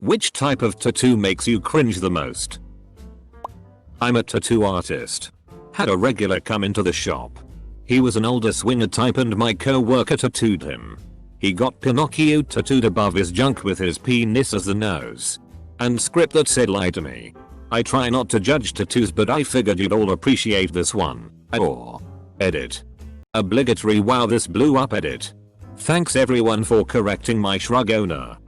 Which type of tattoo makes you cringe the most? I'm a tattoo artist. Had a regular come into the shop. He was an older swinger type and my co-worker tattooed him. He got Pinocchio tattooed above his junk with his penis as the nose. And script that said lie to me. I try not to judge tattoos but I figured you'd all appreciate this one. Or edit. Obligatory wow this blew up edit. Thanks everyone for correcting my shrug owner.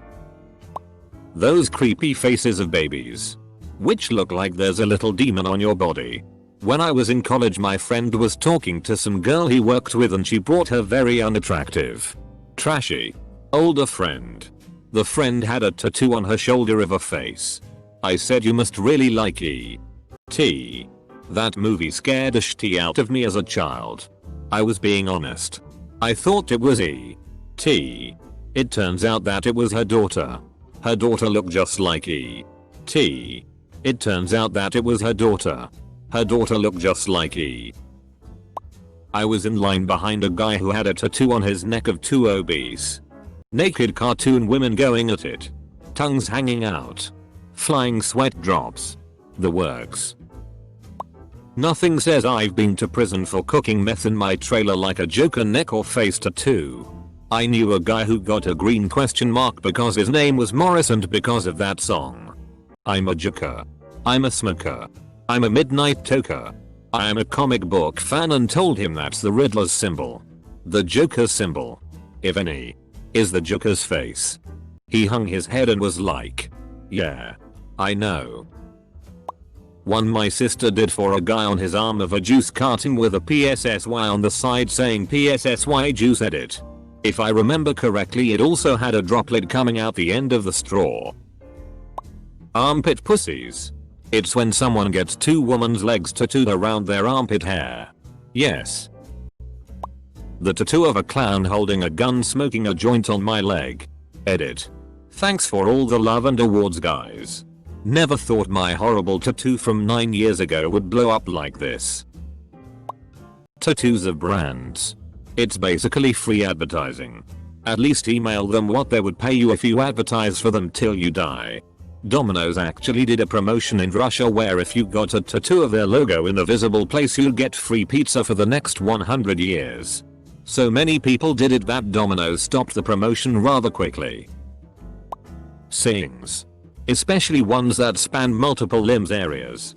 Those creepy faces of babies. Which look like there's a little demon on your body. When I was in college my friend was talking to some girl he worked with and she brought her very unattractive, trashy, older friend. The friend had a tattoo on her shoulder of a face. I said you must really like E.T. That movie scared the shit out of me as a child. I was being honest. I thought it was E.T. It turns out that it was her daughter. Her daughter looked just like E.T. It turns out that it was her daughter. Her daughter looked just like E. I was in line behind a guy who had a tattoo on his neck of two obese, naked cartoon women going at it. Tongues hanging out. Flying sweat drops. The works. Nothing says I've been to prison for cooking meth in my trailer like a Joker neck or face tattoo. I knew a guy who got a green question mark because his name was Morris and because of that song. I'm a joker. I'm a smoker. I'm a midnight toker. I am a comic book fan and told him that's the Riddler's symbol. The Joker's symbol, if any, is the Joker's face. He hung his head and was like, yeah, I know. One my sister did for a guy on his arm of a juice carton with a PSSY on the side saying PSSY juice edit. If I remember correctly it also had a droplet coming out the end of the straw. Armpit pussies. It's when someone gets two women's legs tattooed around their armpit hair. Yes. The tattoo of a clown holding a gun smoking a joint on my leg. Edit. Thanks for all the love and awards guys. Never thought my horrible tattoo from 9 years ago would blow up like this. Tattoos of brands. It's basically free advertising. At least email them what they would pay you if you advertise for them till you die. Domino's actually did a promotion in Russia where if you got a tattoo of their logo in the visible place you'd get free pizza for the next 100 years. So many people did it that Domino's stopped the promotion rather quickly. Sayings. Especially ones that span multiple limbs areas.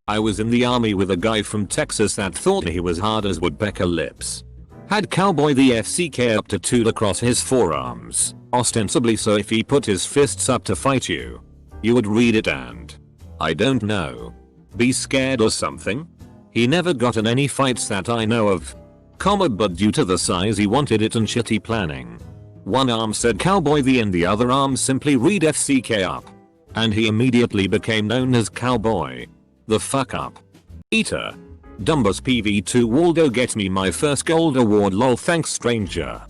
I was in the army with a guy from Texas that thought he was hard as woodpecker lips. Had Cowboy the FCK up tattooed across his forearms, ostensibly so if he put his fists up to fight you, you would read it and, I don't know, be scared or something? He never got in any fights that I know of. But due to the size he wanted it and shitty planning. One arm said Cowboy the and the other arm simply read FCK up. And he immediately became known as Cowboy. The fuck up. Eater. Dumbus PV2 Waldo get me my first gold award lol thanks stranger.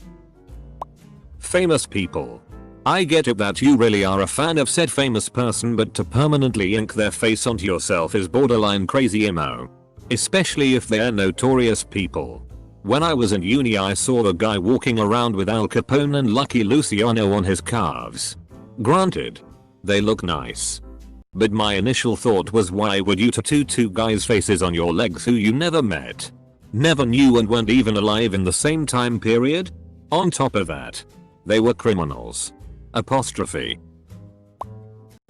Famous people. I get it that you really are a fan of said famous person but to permanently ink their face onto yourself is borderline crazy emo. Especially if they're notorious people. When I was in uni I saw a guy walking around with Al Capone and Lucky Luciano on his calves. Granted, they look nice. But my initial thought was why would you tattoo two guys' faces on your legs who you never met, never knew and weren't even alive in the same time period? On top of that, they were criminals. Apostrophe.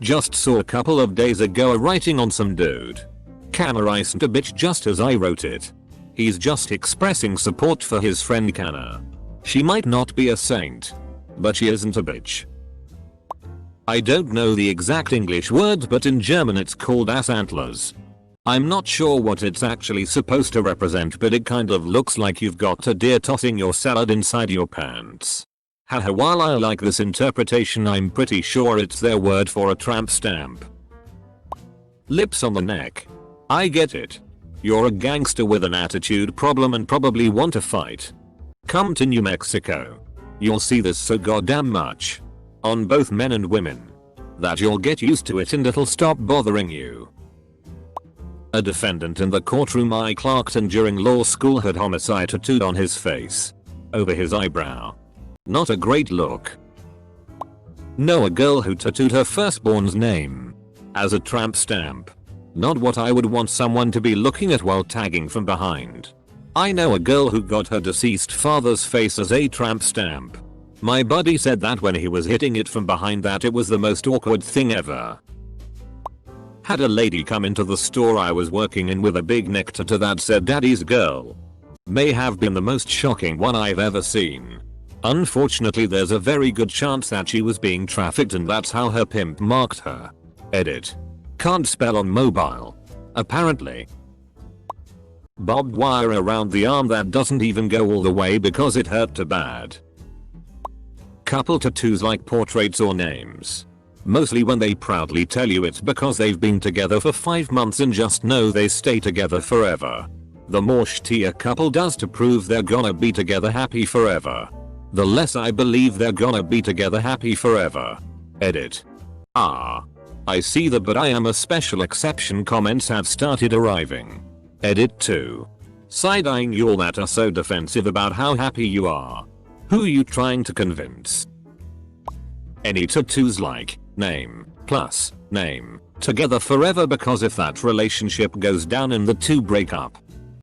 Just saw a couple of days ago a writing on some dude. Canna isn't a bitch just as I wrote it. He's just expressing support for his friend Canna. She might not be a saint, but she isn't a bitch. I don't know the exact English word but in German it's called ass antlers. I'm not sure what it's actually supposed to represent but it kind of looks like you've got a deer tossing your salad inside your pants. Haha while I like this interpretation I'm pretty sure it's their word for a tramp stamp. Lips on the neck. I get it. You're a gangster with an attitude problem and probably want to fight. Come to New Mexico. You'll see this so goddamn much. On both men and women. That you'll get used to it and it'll stop bothering you. A defendant in the courtroom I clerked in during law school had homicide tattooed on his face. Over his eyebrow. Not a great look. Know a girl who tattooed her firstborn's name as a tramp stamp. Not what I would want someone to be looking at while tagging from behind. I know a girl who got her deceased father's face as a tramp stamp. My buddy said that when he was hitting it from behind that it was the most awkward thing ever. Had a lady come into the store I was working in with a big neck tattoo that said daddy's girl. May have been the most shocking one I've ever seen. Unfortunately there's a very good chance that she was being trafficked and that's how her pimp marked her. Edit. Can't spell on mobile. Apparently. Bobbed wire around the arm that doesn't even go all the way because it hurt too bad. Couple tattoos like portraits or names. Mostly when they proudly tell you it's because they've been together for 5 months and just know they stay together forever. The more shitty a couple does to prove they're gonna be together happy forever, the less I believe they're gonna be together happy forever. Edit. I see the but I am a special exception comments have started arriving. Edit 2. Side-eyeing you all that are so defensive about how happy you are. Who you trying to convince? Any tattoos like name plus name together forever because if that relationship goes down and the two break up,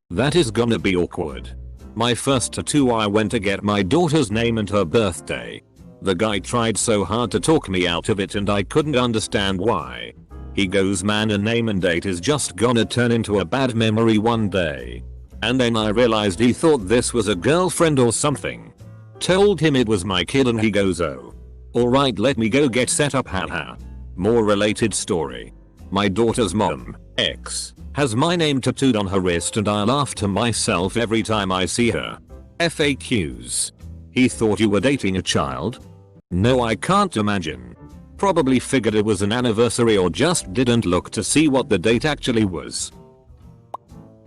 that is gonna be awkward. My first tattoo I went to get my daughter's name and her birthday. The guy tried so hard to talk me out of it and I couldn't understand why. He goes man a name and date is just gonna turn into a bad memory one day. And then I realized he thought this was a girlfriend or something. Told him it was my kid and he goes oh. Alright let me go get set up haha. More related story. My daughter's mom, ex, has my name tattooed on her wrist and I laugh to myself every time I see her. FAQs. He thought you were dating a child? No I can't imagine. Probably figured it was an anniversary or just didn't look to see what the date actually was.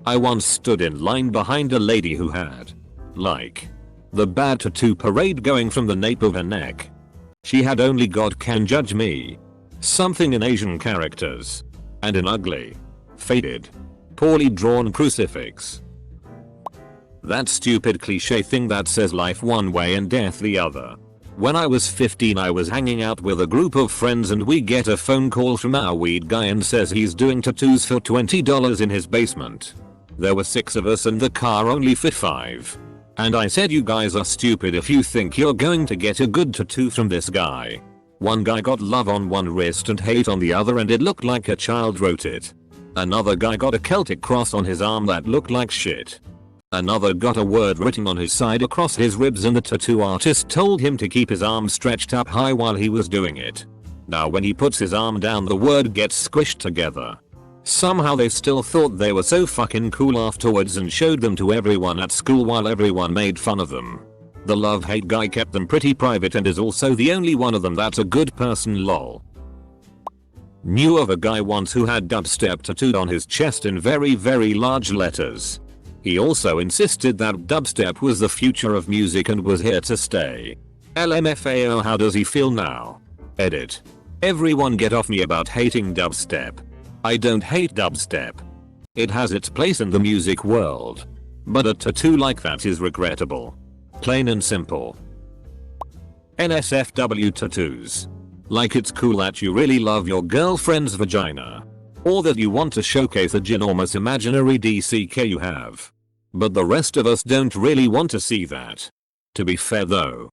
I once stood in line behind a lady who had, like, the bad tattoo parade going from the nape of her neck. She had only God can judge me. Something in Asian characters. And an ugly, faded, poorly drawn crucifix. That stupid cliche thing that says life one way and death the other. When I was 15 I was hanging out with a group of friends and we get a phone call from our weed guy and says he's doing tattoos for $20 in his basement. There were 6 of us and the car only fit 5. And I said you guys are stupid if you think you're going to get a good tattoo from this guy. One guy got love on one wrist and hate on the other and it looked like a child wrote it. Another guy got a Celtic cross on his arm that looked like shit. Another got a word written on his side across his ribs and the tattoo artist told him to keep his arm stretched up high while he was doing it. Now when he puts his arm down the word gets squished together. Somehow they still thought they were so fucking cool afterwards and showed them to everyone at school while everyone made fun of them. The love-hate guy kept them pretty private and is also the only one of them that's a good person lol. Knew of a guy once who had dubstep tattooed on his chest in very large letters. He also insisted that dubstep was the future of music and was here to stay. LMFAO how does he feel now? Edit. Everyone get off me about hating dubstep. I don't hate dubstep. It has its place in the music world. But a tattoo like that is regrettable. Plain and simple. NSFW tattoos. Like it's cool that you really love your girlfriend's vagina. Or that you want to showcase a ginormous imaginary DCK you have. But the rest of us don't really want to see that. To be fair though,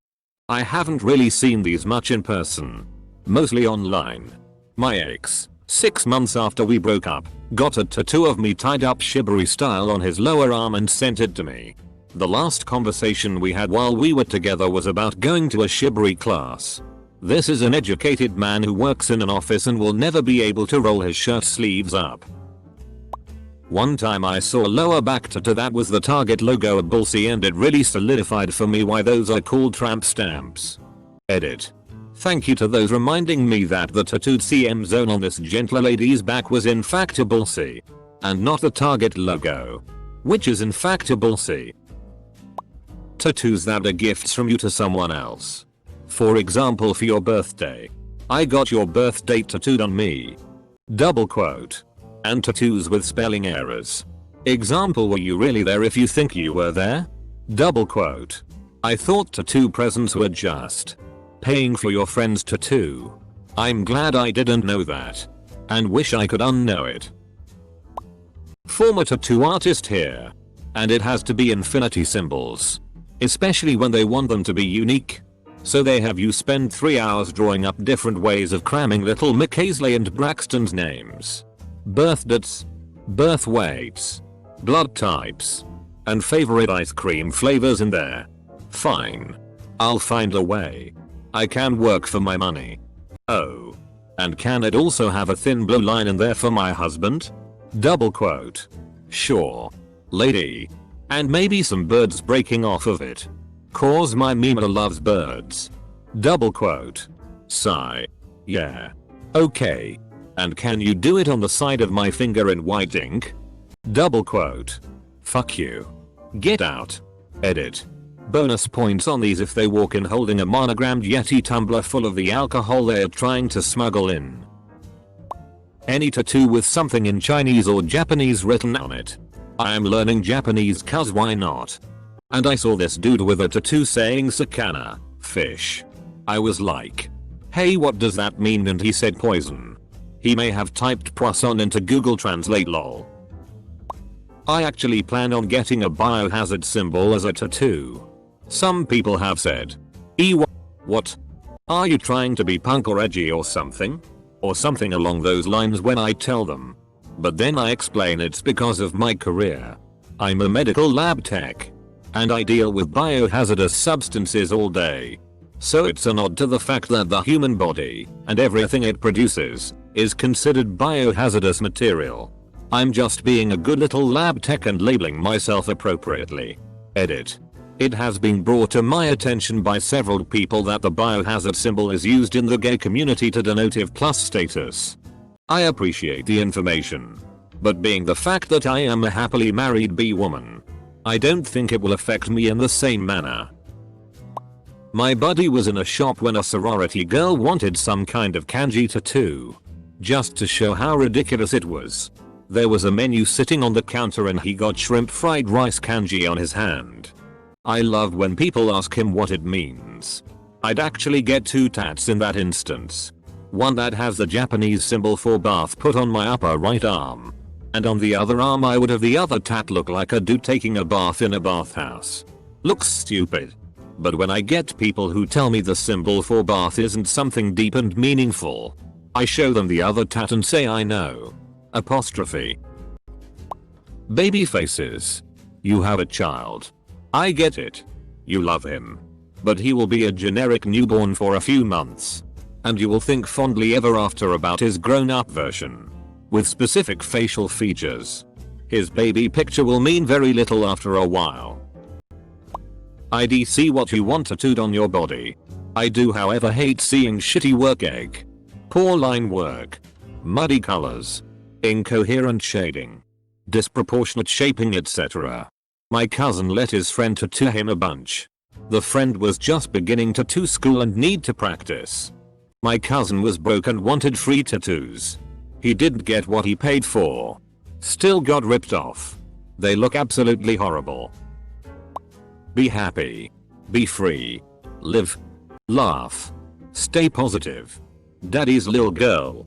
I haven't really seen these much in person. Mostly online. My ex, 6 months after we broke up, got a tattoo of me tied up shibari style on his lower arm and sent it to me. The last conversation we had while we were together was about going to a shibari class. This is an educated man who works in an office and will never be able to roll his shirt sleeves up. One time I saw a lower back tattoo that was the Target logo at Ballsy and it really solidified for me why those are called tramp stamps. Edit. Thank you to those reminding me that the tattooed CM zone on this gentle lady's back was in fact a Ballsy. And not the Target logo. Which is in fact a Ballsy. Tattoos that are gifts from you to someone else. For example for your birthday. I got your birth date tattooed on me. Double quote. And tattoos with spelling errors. Example were you really there if you think you were there? Double quote. I thought tattoo presents were just Paying for your friend's tattoo. I'm glad I didn't know that. And wish I could unknow it. Former tattoo artist here. And it has to be infinity symbols. Especially when they want them to be unique. So they have you spend 3 hours drawing up different ways of cramming little McKaysley and Braxton's names. Birth dates. Birth weights. Blood types. And favorite ice cream flavors in there. Fine. I'll find a way. I can work for my money. Oh. And can it also have a thin blue line in there for my husband? Double quote. Sure. Lady. And maybe some birds breaking off of it. Cause my Mima loves birds. Double quote. Sigh. Yeah. Okay. And can you do it on the side of my finger in white ink? Double quote. Fuck you. Get out. Edit. Bonus points on these if they walk in holding a monogrammed Yeti tumbler full of the alcohol they are trying to smuggle in. Any tattoo with something in Chinese or Japanese written on it. I am learning Japanese cuz why not? And I saw this dude with a tattoo saying sakana, fish. I was like, hey, what does that mean? And he said poison. He may have typed poisson into Google Translate lol. I actually plan on getting a biohazard symbol as a tattoo. Some people have said, what? Are you trying to be punk or edgy or something? Or something along those lines when I tell them. But then I explain it's because of my career. I'm a medical lab tech. And I deal with biohazardous substances all day. So it's a nod to the fact that the human body, and everything it produces, is considered biohazardous material. I'm just being a good little lab tech and labeling myself appropriately. Edit. It has been brought to my attention by several people that the biohazard symbol is used in the gay community to denote IV+ status. I appreciate the information. But being the fact that I am a happily married bi woman, I don't think it will affect me in the same manner. My buddy was in a shop when a sorority girl wanted some kind of kanji tattoo. Just to show how ridiculous it was. There was a menu sitting on the counter and he got shrimp fried rice kanji on his hand. I love when people ask him what it means. I'd actually get 2 tats in that instance. One that has the Japanese symbol for bath put on my upper right arm. And on the other arm I would have the other tat look like a dude taking a bath in a bathhouse. Looks stupid. But when I get people who tell me the symbol for bath isn't something deep and meaningful, I show them the other tat and say I know. Apostrophe. Baby faces. You have a child. I get it. You love him. But he will be a generic newborn for a few months. And you will think fondly ever after about his grown-up version. With specific facial features. His baby picture will mean very little after a while. I'd see what you want tattooed on your body. I do however hate seeing shitty work egg. Poor line work. Muddy colors. Incoherent shading. Disproportionate shaping etc. My cousin let his friend tattoo him a bunch. The friend was just beginning tattoo school and need to practice. My cousin was broke and wanted free tattoos. He didn't get what he paid for. Still got ripped off. They look absolutely horrible. Be happy. Be free. Live. Laugh. Stay positive. Daddy's little girl.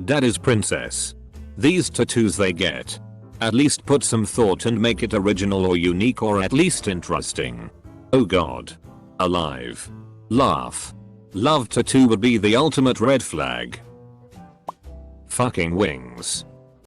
Daddy's princess. These tattoos they get. At least put some thought and make it original or unique or at least interesting. Oh god. Alive. Laugh. Love tattoo would be the ultimate red flag. Fucking wings.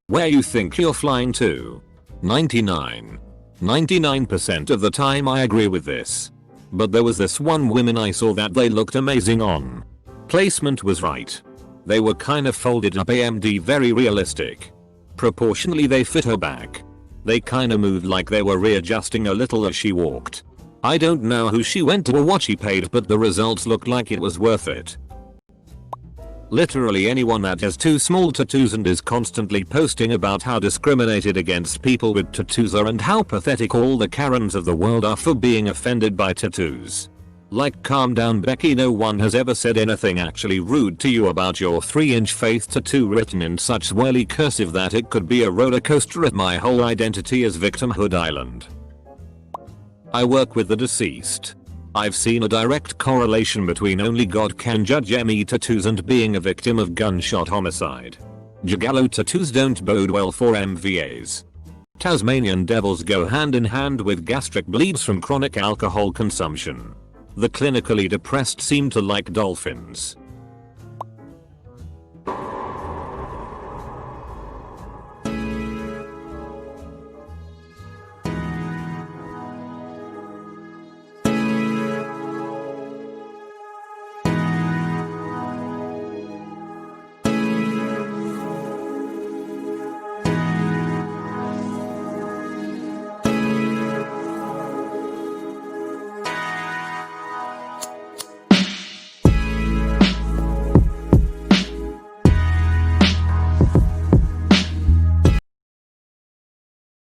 Where you think you're flying to? 99% of the time I agree with this. But there was this one woman I saw that they looked amazing on. Placement was right. They were kind of folded up AMD very realistic. Proportionally they fit her back. They kinda moved like they were readjusting a little as she walked. I don't know who she went to or what she paid but the results looked like it was worth it. Literally anyone that has too small tattoos and is constantly posting about how discriminated against people with tattoos are and how pathetic all the Karens of the world are for being offended by tattoos. Like calm down Becky, no one has ever said anything actually rude to you about your 3-inch faith tattoo written in such swirly cursive that it could be a roller coaster at my whole identity as victimhood island. I work with the deceased. I've seen a direct correlation between only God can judge ME tattoos and being a victim of gunshot homicide. Juggalo tattoos don't bode well for MVAs. Tasmanian devils go hand in hand with gastric bleeds from chronic alcohol consumption. The clinically depressed seem to like dolphins.